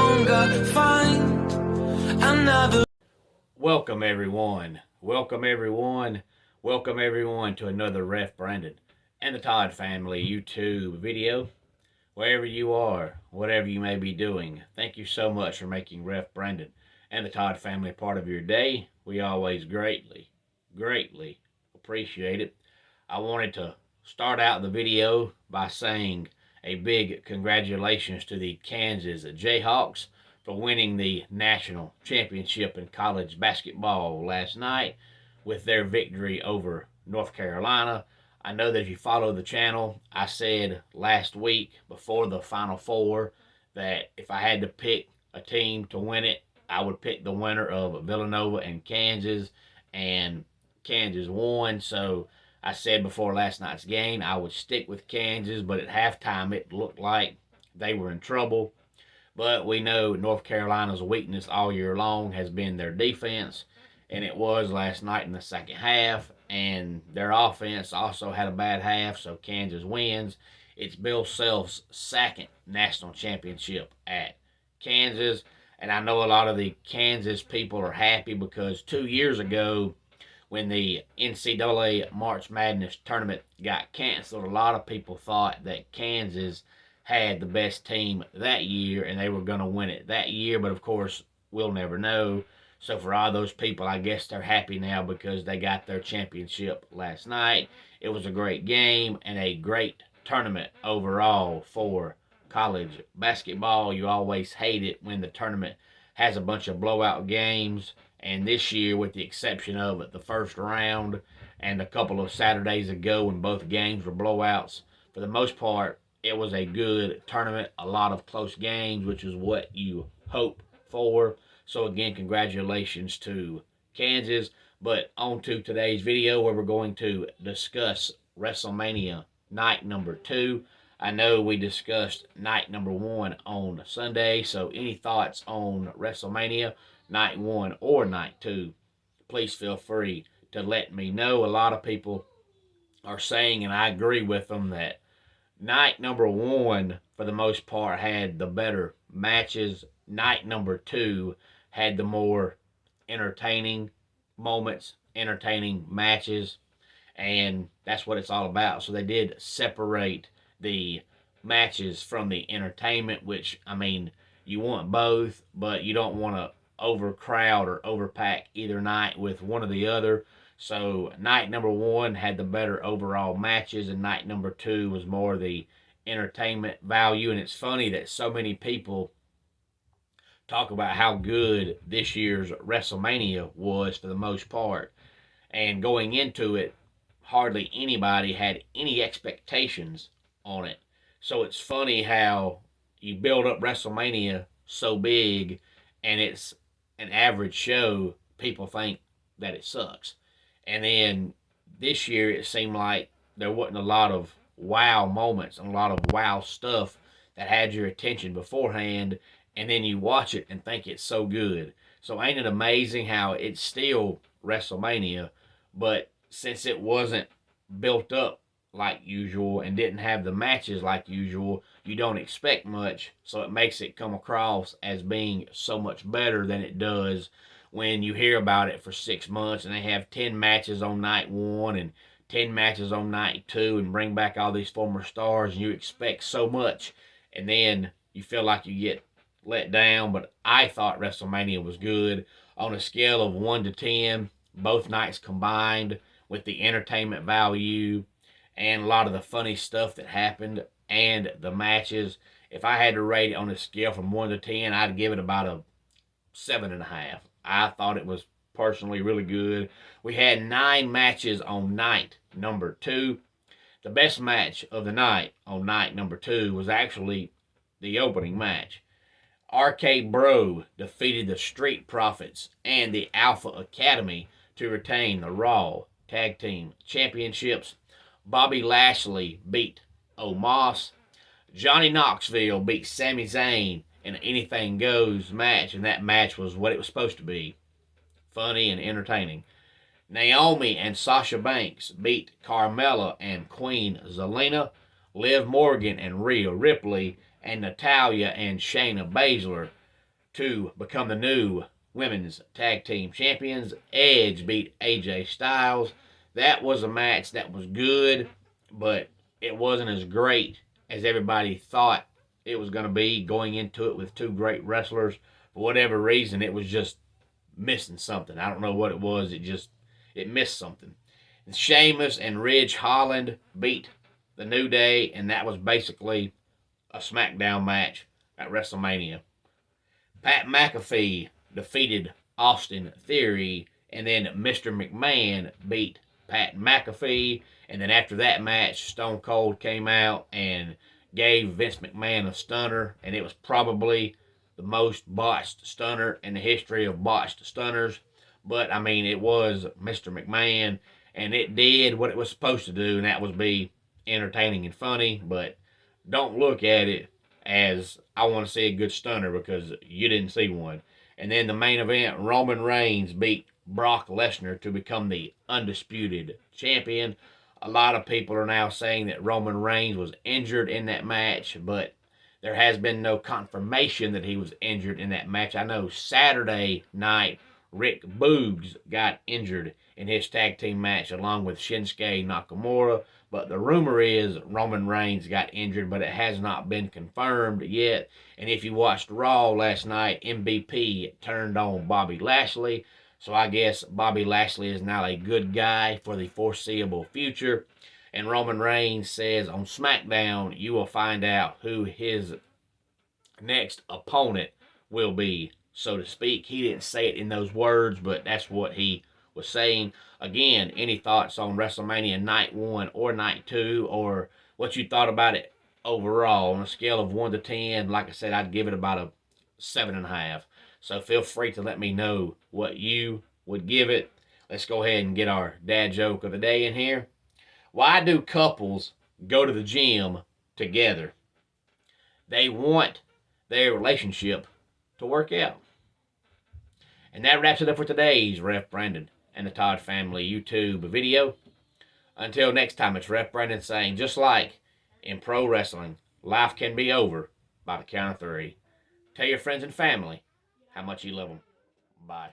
longer find another. Welcome everyone. Welcome everyone. Welcome everyone to another Ref Brandon and the Todd family YouTube video. Wherever you are, whatever you may be doing, thank you so much for making Ref Brandon and the Todd family part of your day. We always greatly appreciate it. I wanted to start out the video by saying a big congratulations to the Kansas Jayhawks for winning the national championship in college basketball last night with their victory over North Carolina. I know that if you follow the channel, I said last week before the Final Four that if I had to pick a team to win it, I would pick the winner of Villanova and Kansas Kansas won. So I said before last night's game I would stick with Kansas, but at halftime it looked like they were in trouble. But we know North Carolina's weakness all year long has been their defense, and it was last night in the second half, and their offense also had a bad half, so Kansas wins. It's Bill Self's second national championship at Kansas, and I know a lot of the Kansas people are happy because 2 years ago, when the NCAA March Madness tournament got canceled, a lot of people thought that Kansas had the best team that year and they were going to win it that year, but of course, we'll never know. So for all those people, I guess they're happy now because they got their championship last night. It was a great game and a great tournament overall for college basketball. You always hate it when the tournament has a bunch of blowout games. And this year, with the exception of the first round and a couple of Saturdays ago when both games were blowouts, for the most part, it was a good tournament, a lot of close games, which is what you hope for. So again, congratulations to Kansas. But on to today's video where we're going to discuss WrestleMania night number 2. I know we discussed night number 1 on Sunday, so any thoughts on WrestleMania night 1 or night 2, please feel free to let me know. A lot of people are saying, and I agree with them, that night number 1, for the most part, had the better matches. Night number 2 had the more entertaining moments, entertaining matches, and that's what it's all about. So they did separate the matches from the entertainment, which, I mean, you want both, but you don't want to overcrowd or overpack either night with one or the other. So night number 1 had the better overall matches, and night number 2 was more the entertainment value. And it's funny that so many people talk about how good this year's WrestleMania was for the most part. And going into it, hardly anybody had any expectations on it. So it's funny how you build up WrestleMania so big and it's an average show, people think that it sucks. And then this year it seemed like there wasn't a lot of wow moments and a lot of wow stuff that had your attention beforehand, and then you watch it and think it's so good. So ain't it amazing how it's still WrestleMania, but since it wasn't built up like usual and didn't have the matches like usual, you don't expect much, so it makes it come across as being so much better than it does when you hear about it for 6 months and they have 10 matches on night 1 and 10 matches on night 2 and bring back all these former stars, and you expect so much and then you feel like you get let down. But I thought WrestleMania was good. On a scale of 1 to 10, both nights combined, with the entertainment value and a lot of the funny stuff that happened and the matches, if I had to rate it on a scale from 1 to 10, I'd give it about a 7.5. I thought it was personally really good. We had 9 matches on night number 2. The best match of the night on night number 2 was actually the opening match. RK Bro defeated the Street Profits and the Alpha Academy to retain the Raw Tag Team Championships. Bobby Lashley beat Omos. Johnny Knoxville beat Sami Zayn in an Anything Goes match, and that match was what it was supposed to be. Funny and entertaining. Naomi and Sasha Banks beat Carmella and Queen Zelina. Liv Morgan and Rhea Ripley and Natalya and Shayna Baszler to become the new women's tag team champions. Edge beat AJ Styles. That was a match that was good, but it wasn't as great as everybody thought it was going to be going into it with two great wrestlers. For whatever reason, it was just missing something. I don't know what it was. It missed something. And Sheamus and Ridge Holland beat the New Day, and that was basically a SmackDown match at WrestleMania. Pat McAfee defeated Austin Theory, and then Mr. McMahon beat Pat McAfee. And then after that match, Stone Cold came out and gave Vince McMahon a stunner, and it was probably the most botched stunner in the history of botched stunners. But, I mean, it was Mr. McMahon, and it did what it was supposed to do, and that was be entertaining and funny. But don't look at it as I want to see a good stunner, because you didn't see one. And then the main event, Roman Reigns beat Brock Lesnar to become the undisputed champion. A lot of people are now saying that Roman Reigns was injured in that match, but there has been no confirmation that he was injured in that match. I know Saturday night, Rick Boogs got injured in his tag team match along with Shinsuke Nakamura, but the rumor is Roman Reigns got injured, but it has not been confirmed yet. And if you watched Raw last night, MVP turned on Bobby Lashley, so I guess Bobby Lashley is now a good guy for the foreseeable future. And Roman Reigns says on SmackDown, you will find out who his next opponent will be, so to speak. He didn't say it in those words, but that's what he was saying. Again, any thoughts on WrestleMania Night 1 or Night 2, or what you thought about it overall? On a scale of 1 to 10, like I said, I'd give it about a 7.5. So feel free to let me know what you would give it. Let's go ahead and get our dad joke of the day in here. Why do couples go to the gym together? They want their relationship to work out. And that wraps it up for today's Ref Brandon and the Todd Family YouTube video. Until next time, it's Ref Brandon saying, just like in pro wrestling, life can be over by the count of 3. Tell your friends and family how much you love them. Bye.